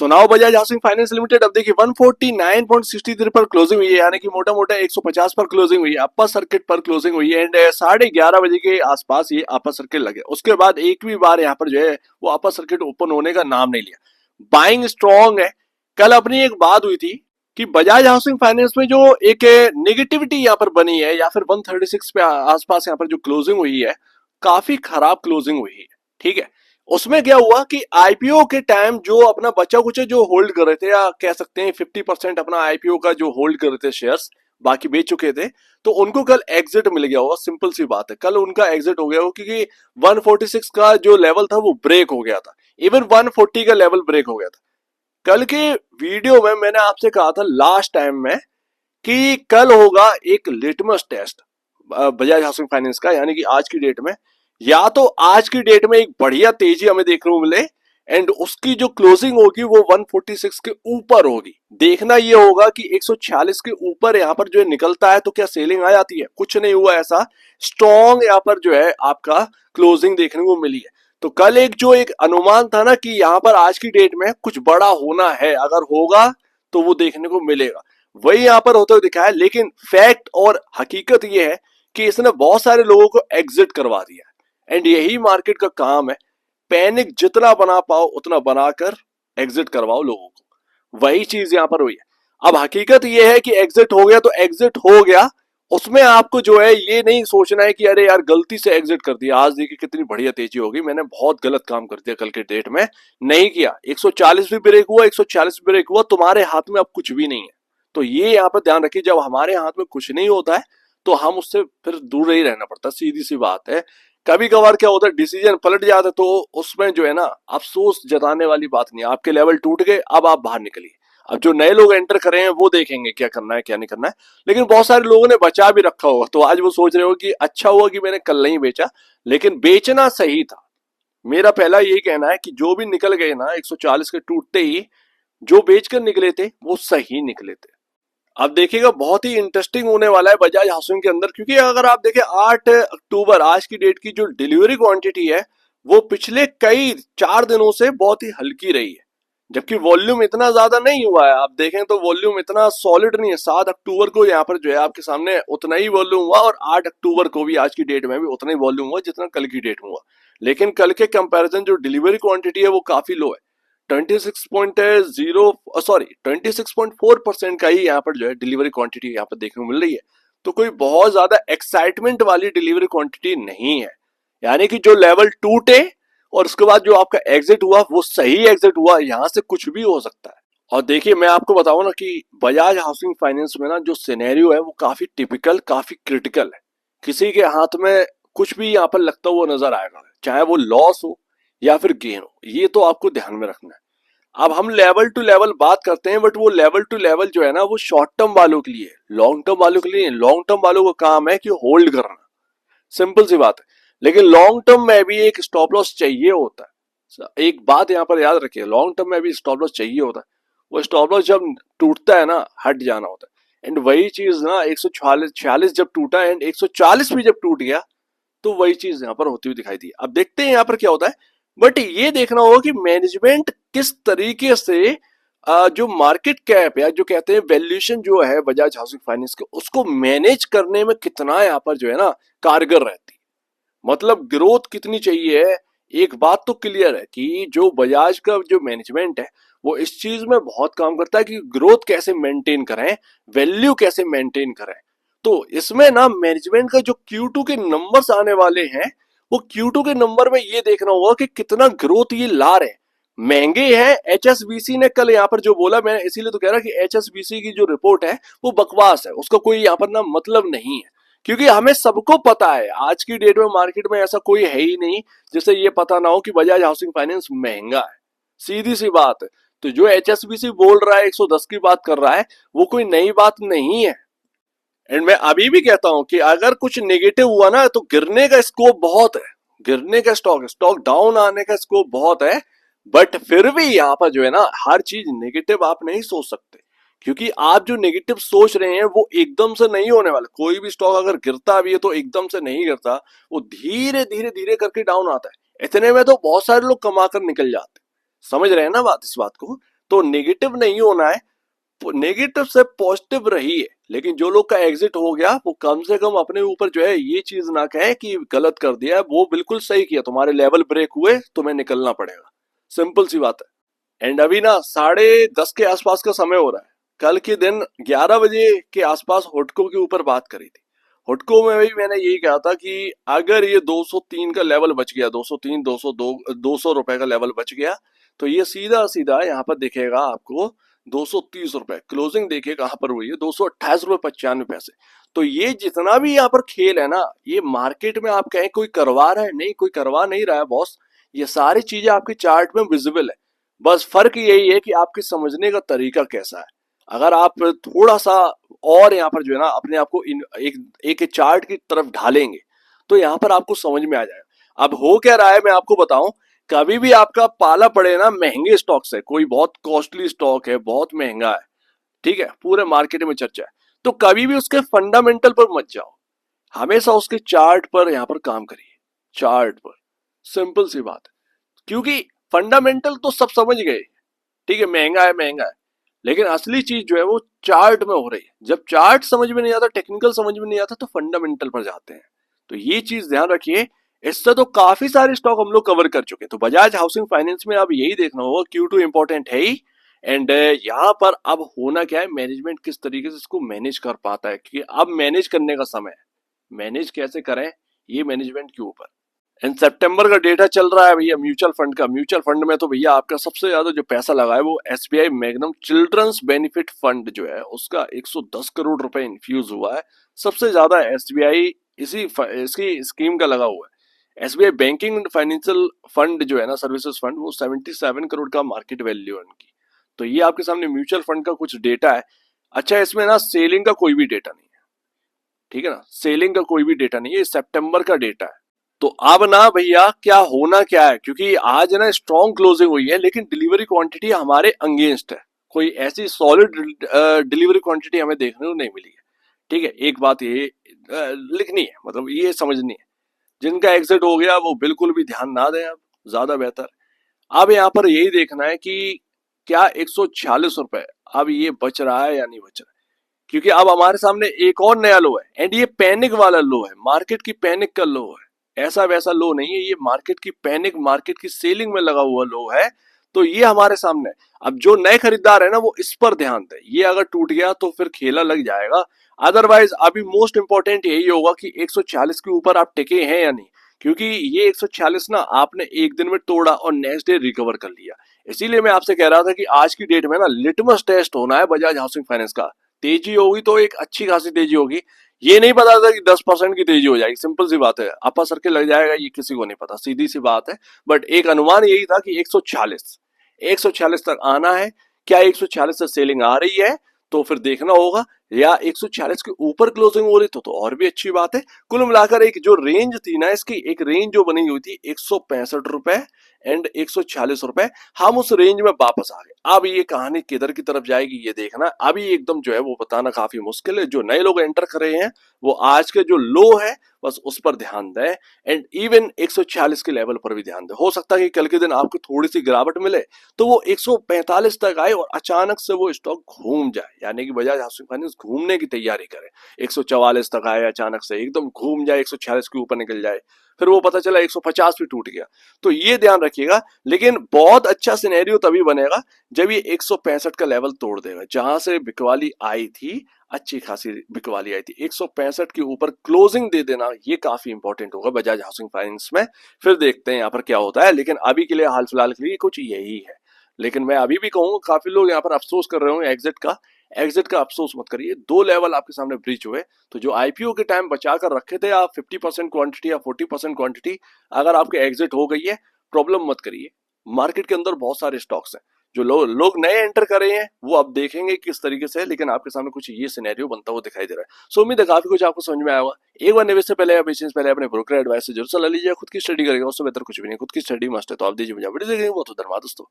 So now Bajaj Housing finance limited अब देखिए 149.63 पर क्लोजिंग हुई है, यानी कि मोटा मोटा 150 पर क्लोजिंग हुई है, अपर सर्किट पर क्लोजिंग हुई है। एंड 11:30 बजे के आसपास ये अपर सर्किट लगे, उसके बाद एक भी बार यहाँ पर जो है वो अपर सर्किट ओपन होने का नाम नहीं लिया। बाइंग स्ट्रॉन्ग है। कल अपनी एक बात हुई थी कि बजाज हाउसिंग फाइनेंस में जो एक नेगेटिविटी यहाँ पर बनी है, या फिर 136 पे आसपास यहाँ पर जो क्लोजिंग हुई है, काफी खराब क्लोजिंग हुई है। ठीक है, उसमें क्या हुआ कि आईपीओ के टाइम जो अपना बचा कुचा जो होल्ड कर रहे थे, या कह सकते हैं 50% अपना आईपीओ का जो होल्ड कर रहे थे शेयर्स, बाकी बेच चुके थे, तो उनको कल एग्जिट मिल गया होगा। सिंपल सी बात है, कल उनका एग्जिट हो गया होगा, क्योंकि 146 का जो लेवल था वो ब्रेक हो गया था, इवन 140 का लेवल ब्रेक हो गया था। कल के वीडियो में मैंने आपसे कहा था लास्ट टाइम में कि कल होगा एक litmus test Bajaj Housing Finance का, यानी कि आज की डेट में, या तो आज की डेट में एक बढ़िया तेजी हमें देखने को मिले एंड उसकी जो क्लोजिंग होगी वो 146 के ऊपर होगी। देखना ये होगा कि 146 के ऊपर यहाँ पर जो है निकलता है तो क्या सेलिंग आ जाती है। कुछ नहीं हुआ ऐसा, स्ट्रॉन्ग यहाँ पर जो है आपका क्लोजिंग देखने को मिली है। तो कल एक जो एक अनुमान था ना कि यहाँ पर आज की डेट में कुछ बड़ा होना है, अगर होगा तो वो देखने को मिलेगा, वही यहाँ पर होते हुए दिखा है। लेकिन फैक्ट और हकीकत ये है कि इसने बहुत सारे लोगों को एग्जिट करवा दिया है। एंड यही मार्केट का काम है, पैनिक जितना बना पाओ उतना बनाकर एग्जिट करवाओ लोगों को। वही चीज यहाँ पर हुई है। अब हकीकत ये है कि एग्जिट हो गया तो एग्जिट हो गया, उसमें आपको जो है ये नहीं सोचना है कि अरे यार गलती से एग्जिट कर दिया, आज देखिए कितनी बढ़िया तेजी होगी, मैंने बहुत गलत काम कर दिया कल के डेट में। नहीं किया, 140 भी ब्रेक हुआ, 140 भी ब्रेक हुआ, तुम्हारे हाथ में अब कुछ भी नहीं है। तो ये यहाँ पर ध्यान रखिए, जब हमारे हाथ में कुछ नहीं होता है तो हम उससे फिर दूर ही रहना पड़ता है, सीधी सी बात है। कभी कभार क्या होता है, डिसीजन पलट जाता है, तो उसमें जो है ना अफसोस जताने वाली बात नहीं है। आपके लेवल टूट गए, अब आप बाहर निकलिए। अब जो नए लोग एंटर करे हैं वो देखेंगे क्या करना है क्या नहीं करना है। लेकिन बहुत सारे लोगों ने बचा भी रखा होगा, तो आज वो सोच रहे हो कि अच्छा हुआ कि मैंने कल नहीं बेचा, लेकिन बेचना सही था। मेरा पहला यही कहना है कि जो भी निकल गए ना 140 के टूटते ही, जो बेचकर निकले थे वो सही निकले थे। अब देखिएगा बहुत ही इंटरेस्टिंग होने वाला है बजाज हाउसिंग के अंदर, क्योंकि अगर आप देखें 8 अक्टूबर आज की डेट की जो डिलीवरी क्वांटिटी है वो पिछले कई 4 दिनों से बहुत ही हल्की रही है, जबकि वॉल्यूम इतना ज्यादा नहीं हुआ है। आप देखें तो वॉल्यूम इतना सॉलिड नहीं है। 7 अक्टूबर को यहाँ पर जो है आपके सामने उतना ही वॉल्यूम हुआ, और 8 अक्टूबर को भी आज की डेट में भी उतना ही वॉल्यूम हुआ जितना कल की डेट में हुआ। लेकिन कल के कंपैरिजन जो डिलीवरी क्वांटिटी है वो काफी लो है, 26.4% का ही यहाँ पर जो है डिलीवरी क्वांटिटी यहाँ पर देखने को मिल रही है। तो कोई बहुत ज्यादा एक्साइटमेंट वाली डिलीवरी क्वांटिटी नहीं है, यानी कि जो लेवल टूटे और उसके बाद जो आपका एग्जिट हुआ वो सही एग्जिट हुआ, यहाँ से कुछ भी हो सकता है। और देखिए मैं आपको बताऊं ना कि बजाज हाउसिंग फाइनेंस में ना जो सिनेरियो है वो काफी टिपिकल, काफी क्रिटिकल है। किसी के हाथ में कुछ भी यहाँ पर लगता हुआ नजर आएगा, चाहे वो लॉस हो या फिर गेन हो, ये तो आपको ध्यान में रखना है। अब हम लेवल टू लेवल बात करते हैं, बट वो लेवल टू लेवल जो है ना वो शॉर्ट टर्म वालों के लिए, लॉन्ग टर्म वालों के लिए। लॉन्ग टर्म वालों का काम है कि होल्ड करना, सिंपल सी बात है। लेकिन लॉन्ग टर्म में भी एक स्टॉप लॉस चाहिए होता है। एक बात यहाँ पर याद रखिए, लॉन्ग टर्म में भी स्टॉप लॉस चाहिए होता है। वो स्टॉप लॉस जब टूटता है ना, हट जाना होता है। एंड वही चीज ना 146 जब टूटा एंड 140 भी जब टूट गया, तो वही चीज यहाँ पर होती हुई दिखाई दी। अब देखते हैं यहाँ पर क्या होता है, बट ये देखना होगा कि मैनेजमेंट किस तरीके से जो मार्केट कैप या जो कहते हैं वैल्यूएशन जो है बजाज हाउसिंग फाइनेंस के, उसको मैनेज करने में कितना यहाँ पर जो है ना कारगर रहती है। मतलब ग्रोथ कितनी चाहिए है। एक बात तो क्लियर है कि जो बजाज का जो मैनेजमेंट है वो इस चीज में बहुत काम करता है कि ग्रोथ कैसे मेंटेन करें, वैल्यू कैसे मेंटेन करें। तो इसमें ना मैनेजमेंट का जो Q2 के नंबर्स आने वाले हैं, वो Q2 के नंबर में ये देखना होगा कि कितना ग्रोथ ये ला रहे हैं। महंगे हैं। HSBC ने कल यहाँ पर जो बोला, मैं इसीलिए तो कह रहा कि HSBC की जो रिपोर्ट है वो बकवास है, उसका कोई यहाँ पर ना मतलब नहीं है। क्योंकि हमें सबको पता है आज की डेट में मार्केट में ऐसा कोई है ही नहीं जिसे ये पता ना हो कि बजाज हाउसिंग फाइनेंस महंगा है, सीधी सी बात है। तो जो HSBC बोल रहा है 110 की बात कर रहा है, वो कोई नई बात नहीं है। एंड मैं अभी भी कहता हूं कि अगर कुछ नेगेटिव हुआ ना तो गिरने का स्कोप बहुत है, गिरने का स्टॉक डाउन आने का स्कोप बहुत है। बट फिर भी यहाँ पर जो है ना हर चीज नेगेटिव आप नहीं सोच सकते, क्योंकि आप जो नेगेटिव सोच रहे हैं वो एकदम से नहीं होने वाला। कोई भी स्टॉक अगर गिरता भी है तो एकदम से नहीं गिरता, वो धीरे धीरे धीरे करके डाउन आता है। इतने में तो बहुत सारे लोग कमा कर निकल जाते, समझ रहे हैं ना बात, इस बात को। तो नेगेटिव नहीं होना है, नेगेटिव से पॉजिटिव रहिए, लेकिन जो लोग का एग्जिट हो गया वो कम से कम अपने ऊपर जो है ये चीज ना कहे कि गलत कर दिया है, वो बिल्कुल सही किया, तुम्हारे लेवल ब्रेक हुए, तुम्हें निकलना पड़ेगा, सिंपल सी बात है। एंड अभी ना 10:30 के आसपास का समय हो रहा है, कल के दिन 11 बजे के आसपास हुडको के ऊपर बात करी थी। हुडको में भी मैंने यही कहा था कि अगर ये 203 का लेवल बच गया, 203 202 200 रुपए का लेवल बच गया, तो ये सीधा सीधा यहाँ पर दिखेगा आपको 230 रुपए, क्लोजिंग देखिए कहां पर हुई है, 228 रुपए 95 पैसे। तो ये जितना भी यहाँ पर खेल है ना, ये मार्केट में आप कहें कोई करवा रहा है, नहीं, कोई करवा नहीं रहा है बॉस, ये सारी चीजें आपके चार्ट में विजिबल है। बस फर्क यही है कि आपके समझने का तरीका कैसा है। अगर आप थोड़ा सा और यहाँ पर जो है ना अपने आप को एक चार्ट की तरफ ढालेंगे, तो यहाँ पर आपको समझ में आ जाएगा। अब हो क्या रहा है मैं आपको बताऊं, कभी भी आपका पाला पड़े ना महंगे स्टॉक से, कोई बहुत कॉस्टली स्टॉक है, बहुत महंगा है, ठीक है, पूरे मार्केट में चर्चा है, तो कभी भी उसके फंडामेंटल पर मत जाओ, हमेशा उसके चार्ट पर यहाँ पर काम करिए, चार्ट पर, सिंपल सी बात है। क्योंकि फंडामेंटल तो सब समझ गए, ठीक है, महंगा है महंगा है, लेकिन असली चीज जो है वो चार्ट में हो रही है। जब चार्ट समझ में नहीं आता, टेक्निकल समझ में नहीं आता, तो फंडामेंटल पर जाते हैं। तो ये चीज ध्यान रखिए। इससे तो काफी सारे स्टॉक हम लोग कवर कर चुके हैं, तो बजाज हाउसिंग फाइनेंस में अब यही देखना होगा, Q2 इंपॉर्टेंट है ही। एंड यहाँ पर अब होना क्या है, मैनेजमेंट किस तरीके से इसको मैनेज कर पाता है, क्योंकि अब मैनेज करने का समय है। मैनेज कैसे करें, ये मैनेजमेंट के ऊपर। इन सितंबर का डेटा चल रहा है भैया म्यूचुअल फंड का। म्यूचुअल फंड में तो भैया आपका सबसे ज्यादा जो पैसा लगा है वो SBI Magnum Children's Benefit Fund जो है उसका 110 करोड़ रुपए इन्फ्यूज हुआ है। सबसे ज्यादा SBI इसकी स्कीम का लगा हुआ है। SBI banking and financial fund जो है ना, सर्विसेज फंड, वो 77 करोड़ का मार्केट वैल्यू है उनकी। तो ये आपके सामने म्यूचुअल फंड का कुछ डेटा है। अच्छा, इसमें ना सेलिंग का कोई भी डेटा नहीं है, ठीक है ना, सेलिंग का कोई भी डेटा नहीं है, ये सितंबर का डेटा है। तो अब ना भैया क्या होना क्या है, क्योंकि आज ना स्ट्रॉन्ग क्लोजिंग हुई है, लेकिन डिलीवरी क्वांटिटी हमारे अगेंस्ट है, कोई ऐसी सॉलिड डिलीवरी क्वांटिटी हमें देखने को नहीं मिली है। ठीक है, एक बात ये लिखनी है, मतलब ये समझनी है। जिनका एग्जिट हो गया वो बिल्कुल भी ध्यान ना दें, अब ज्यादा बेहतर। अब यहाँ पर यही देखना है कि क्या 146 रुपए अब ये बच रहा है या नहीं बच रहा है, क्योंकि अब हमारे सामने एक और नया लो है, एंड ये पैनिक वाला लो है, मार्केट की पैनिक का लो है, ऐसा वैसा लो नहीं है, ये मार्केट की पैनिक, मार्केट की सेलिंग में लगा हुआ लो है। तो ये हमारे सामने, अब जो नए खरीदार है ना वो इस पर ध्यान दे, ये अगर टूट गया तो फिर खेला लग जाएगा। अदरवाइज अभी मोस्ट इंपॉर्टेंट यही होगा कि 140 के ऊपर आप टिके हैं या नहीं, क्योंकि ये 140 ना आपने एक दिन में तोड़ा और नेक्स्ट डे रिकवर कर लिया। इसीलिए मैं आपसे कह रहा था कि आज की डेट में ना लिटमस टेस्ट होना है बजाज हाउसिंग फाइनेंस का। तेजी होगी तो एक अच्छी खासी तेजी होगी, ये नहीं पता था कि 10% की तेजी हो जाएगी, सिंपल सी बात है, अपर सर्किल लग जाएगा, ये किसी को नहीं पता, सीधी सी बात है। बट एक अनुमान यही था कि 140 तक आना है। क्या 140 से सेलिंग आ रही है तो फिर देखना होगा, या 140 के ऊपर क्लोजिंग हो रही तो और भी अच्छी बात है। कुल मिलाकर एक जो रेंज थी ना, इसकी एक रेंज जो बनी हुई थी 165 रुपए एंड 140 रुपए, हम उस रेंज में वापस आ गए। अब ये कहानी किधर की तरफ जाएगी ये देखना, अभी एकदम जो है वो बताना काफी मुश्किल है। जो नए लोग एंटर कर रहे हैं वो आज के जो लो है बस उस पर ध्यान दें, एंड इवन 140 के लेवल पर भी ध्यान दें। हो सकता है कि कल के दिन आपको थोड़ी सी गिरावट मिले तो वो 145 तक आए और अचानक से वो स्टॉक घूम जाए, यानी कि बजाज हाउसिंग फाइनेंस घूमने की तैयारी करे। 144 तक आए, अचानक से एकदम घूम जाए, 146 के ऊपर निकल जाए, फिर वो पता चला 150 भी टूट गया, तो ये ध्यान रखिएगा। लेकिन बहुत अच्छा सिनेरियो तभी बनेगा जब ये 165 का लेवल तोड़ देगा, जहां से बिकवाली आई थी, अच्छी खासी बिकवाली आई थी। 165 के ऊपर क्लोजिंग दे देना ये काफी इंपॉर्टेंट होगा बजाज हाउसिंग फाइनेंस में। फिर देखते हैं यहाँ पर क्या होता है, लेकिन अभी के लिए हाल फिलहाल के लिए कुछ यही है। लेकिन मैं अभी भी कहूंगा, काफी लोग यहाँ पर अफसोस कर रहे होंगे एग्जिट का अफसोस मत करिए। दो लेवल आपके सामने ब्रीच हुए, तो जो आईपीओ के टाइम बचा कर रखे थे आप 50% क्वांटिटी या 40% क्वांटिटी, अगर आपके एग्जिट हो गई है, प्रॉब्लम मत करिए। मार्केट के अंदर बहुत सारे स्टॉक्स हैं, जो लोग नए एंटर कर रहे हैं वो अब देखेंगे किस तरीके से, लेकिन आपके सामने कुछ ये सिनेरियो बनता हुआ दिखाई दे रहा है। सो उम्मीद है काफी कुछ आपको समझ में आया होगा। एक बार निवेश से पहले या बेचने से पहले अपने ब्रोकर एडवाइस से जरूर सलाह लीजिए। खुद की स्टडी करेगा, उससे बेहतर कुछ भी नहीं, खुद की स्टडी मस्ट है, तो आप दीजिए मुझे वीडियो देखेंगे वो तो धन्यवाद दोस्तों।